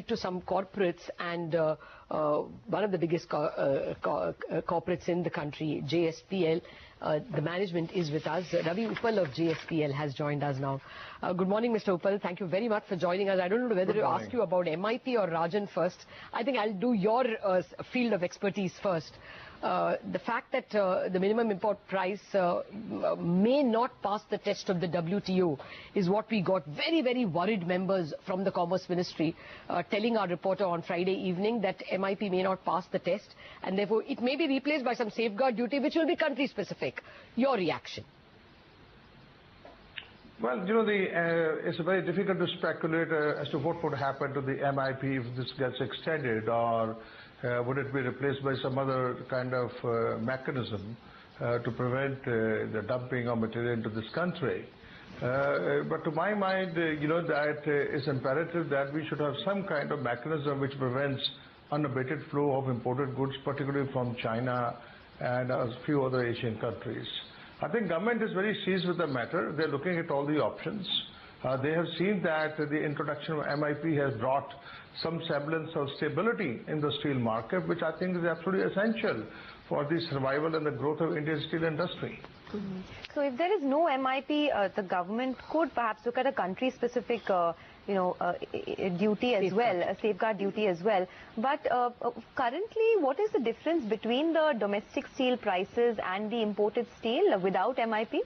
to some corporates, and one of the biggest corporates in the country, JSPL. The management is with us. Ravi Uppal of JSPL has joined us now. Good morning, Mr. Uppal. Thank you very much for joining us. I don't know whether to ask you about MIP or Rajan first. I think I'll do your field of expertise first. The fact that the minimum import price may not pass the test of the WTO is what we got very, very worried members from the Commerce Ministry telling our reporter on Friday evening that MIP may not pass the test, and therefore it may be replaced by some safeguard duty which will be country specific. Your reaction? Well, you know, it's very difficult to speculate as to what would happen to the MIP if this gets extended, or would it be replaced by some other kind of mechanism to prevent the dumping of material into this country. But to my mind, you know, that it's imperative that we should have some kind of mechanism which prevents unabated flow of imported goods, particularly from China and a few other Asian countries. I think government is very seized with the matter. They're looking at all the options. They have seen that the introduction of MIP has brought some semblance of stability in the steel market, which I think is absolutely essential for the survival and the growth of India's steel industry. Mm-hmm. So if there is no MIP, the government could perhaps look at a country-specific duty as well, a safeguard duty as well. But currently, what is the difference between the domestic steel prices and the imported steel without MIP?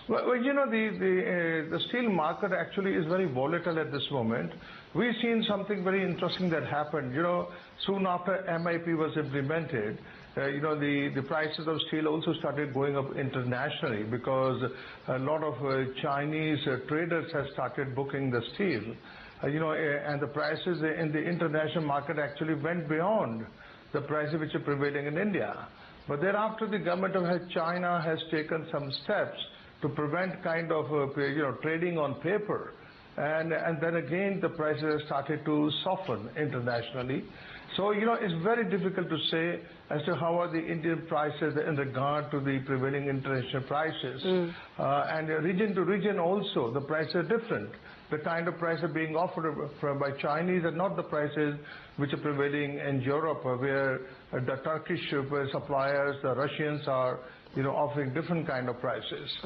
Well, you know, the steel market actually is very volatile at this moment. We've seen something very interesting that happened. You know, soon after MIP was implemented, you know, the prices of steel also started going up internationally because a lot of Chinese traders have started booking the steel. You know, and the prices in the international market actually went beyond the prices which are prevailing in India. But thereafter, the government of China has taken some steps to prevent kind of trading on paper, and then again the prices have started to soften internationally. So you know, it's very difficult to say as to how are the Indian prices in regard to the prevailing international prices. And region to region also the prices are different. The kind of prices being offered by Chinese are not the prices which are prevailing in Europe, where the Turkish suppliers, the Russians are offering different kind of prices.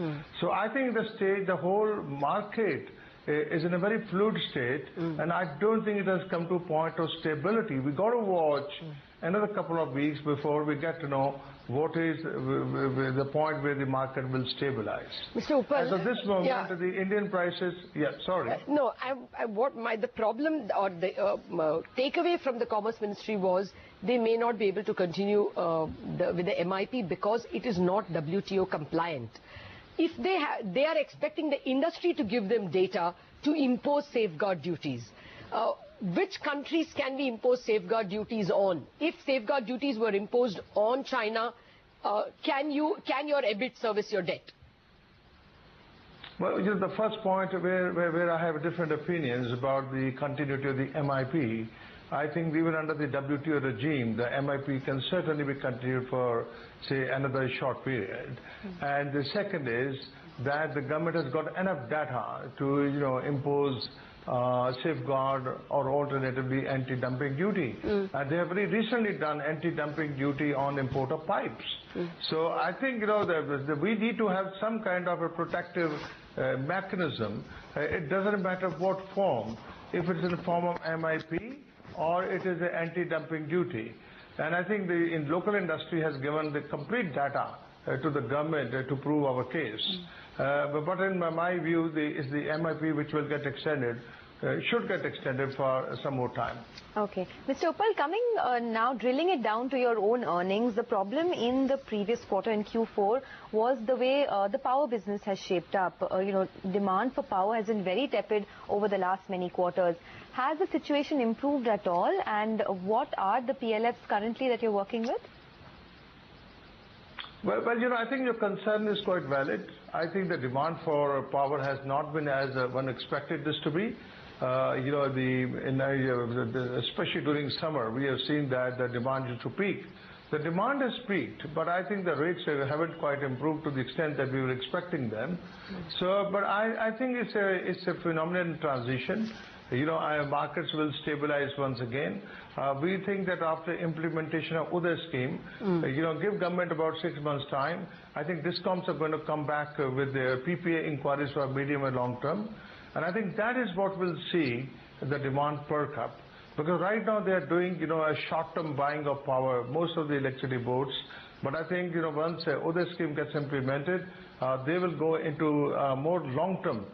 So I think the whole market is in a very fluid state, and I don't think it has come to a point of stability. We got to watch another couple of weeks before we get to know what is the point where the market will stabilize. Mr. Uppal, as of this moment, the Indian prices. The problem or the takeaway from the Commerce Ministry was they may not be able to continue with the MIP because it is not WTO compliant. If they are expecting the industry to give them data to impose safeguard duties. Which countries can we impose safeguard duties on? If safeguard duties were imposed on China, can your EBIT service your debt? Well, the first point where I have different opinions about the continuity of the MIP, I think even under the WTO regime, the MIP can certainly be continued for, say, another short period. And the second is that the government has got enough data to, impose safeguard or alternatively anti-dumping duty. And they have very recently done anti-dumping duty on import of pipes. So I think, we need to have some kind of a protective mechanism. It doesn't matter what form, if it's in the form of MIP or it is an anti-dumping duty. And I think the local industry has given the complete data to the government to prove our case. But in my view, is the MIP which will get extended, should get extended for some more time. Okay. Mr. Uppal, coming now, drilling it down to your own earnings, the problem in the previous quarter in Q4 was the way the power business has shaped up. Demand for power has been very tepid over the last many quarters. Has the situation improved at all, and what are the PLFs currently that you're working with? Well, I think your concern is quite valid. I think the demand for power has not been as one expected this to be. Especially during summer, we have seen that the demand used to peak. The demand has peaked, but I think the rates haven't quite improved to the extent that we were expecting them. So, but I think it's a phenomenon in transition. markets will stabilize once again. We think that after implementation of UDAY scheme, give government about 6 months time. I think discoms are going to come back with their PPA inquiries for medium and long term. And I think that is what will see the demand perk up. Because right now they are doing, a short-term buying of power, most of the electricity boards. But I think, once UDAY scheme gets implemented, they will go into more long-term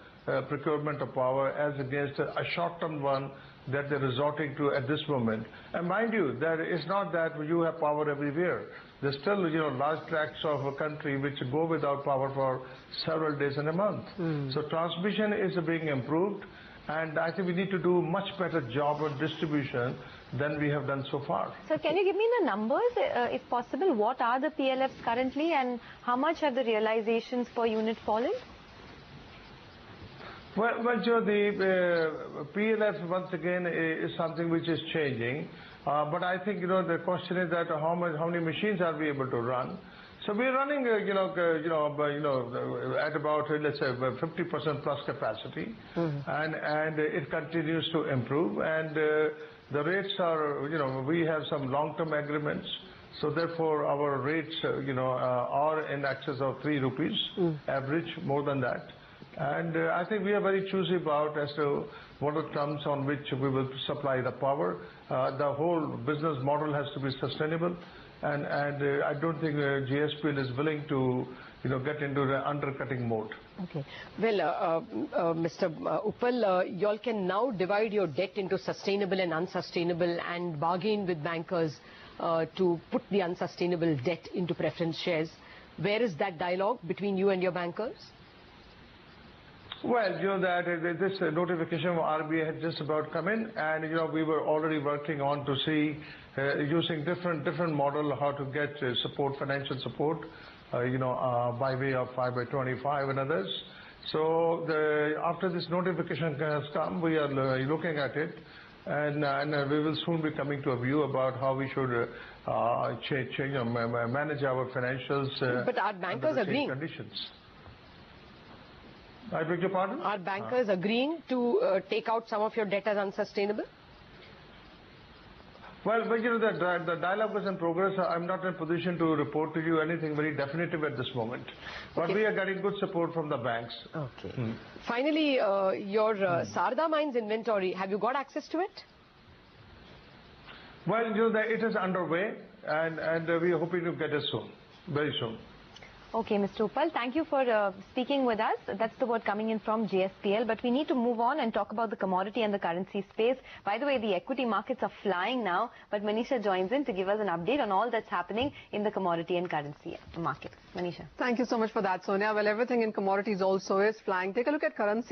procurement of power as against a short-term one that they're resorting to at this moment. And mind you, that it's not that you have power everywhere. There's still, large tracts of a country which go without power for several days in a month. So transmission is being improved, and I think we need to do much better job on distribution than we have done so far. So can you give me the numbers, if possible? What are the PLFs currently, and how much have the realizations per unit fallen? Well, the PLF once again is something which is changing. But I think, the question is that how many machines are we able to run? So we're running, at about, let's say, 50% plus capacity, and it continues to improve. And the rates are, we have some long-term agreements. So therefore, our rates, are in excess of 3 rupees, average, more than that. And I think we are very choosy about as to what are terms on which we will supply the power. The whole business model has to be sustainable, and I don't think JSPL is willing to get into the undercutting mode. Okay. Well, Mr. Uppal, you all can now divide your debt into sustainable and unsustainable and bargain with bankers to put the unsustainable debt into preference shares. Where is that dialogue between you and your bankers? Well, that this notification from RBI had just about come in, and we were already working on to see using different model how to get support, financial support, by way of 5/25 and others. So after this notification has come, we are looking at it, and we will soon be coming to a view about how we should manage our financials. But are bankers agreeing? Conditions. I beg your pardon? Are bankers agreeing to take out some of your debt as unsustainable? Well, but the dialogue is in progress. I'm not in a position to report to you anything very definitive at this moment. But we are getting good support from the banks. Okay. Finally, your Sarda Mines inventory, have you got access to it? Well, it is underway, and we are hoping to get it soon, very soon. Okay, Mr. Uppal, thank you for speaking with us. That's the word coming in from JSPL. But we need to move on and talk about the commodity and the currency space. By the way, the equity markets are flying now. But Manisha joins in to give us an update on all that's happening in the commodity and currency markets. Manisha. Thank you so much for that, Sonia. Well, everything in commodities also is flying. Take a look at currency.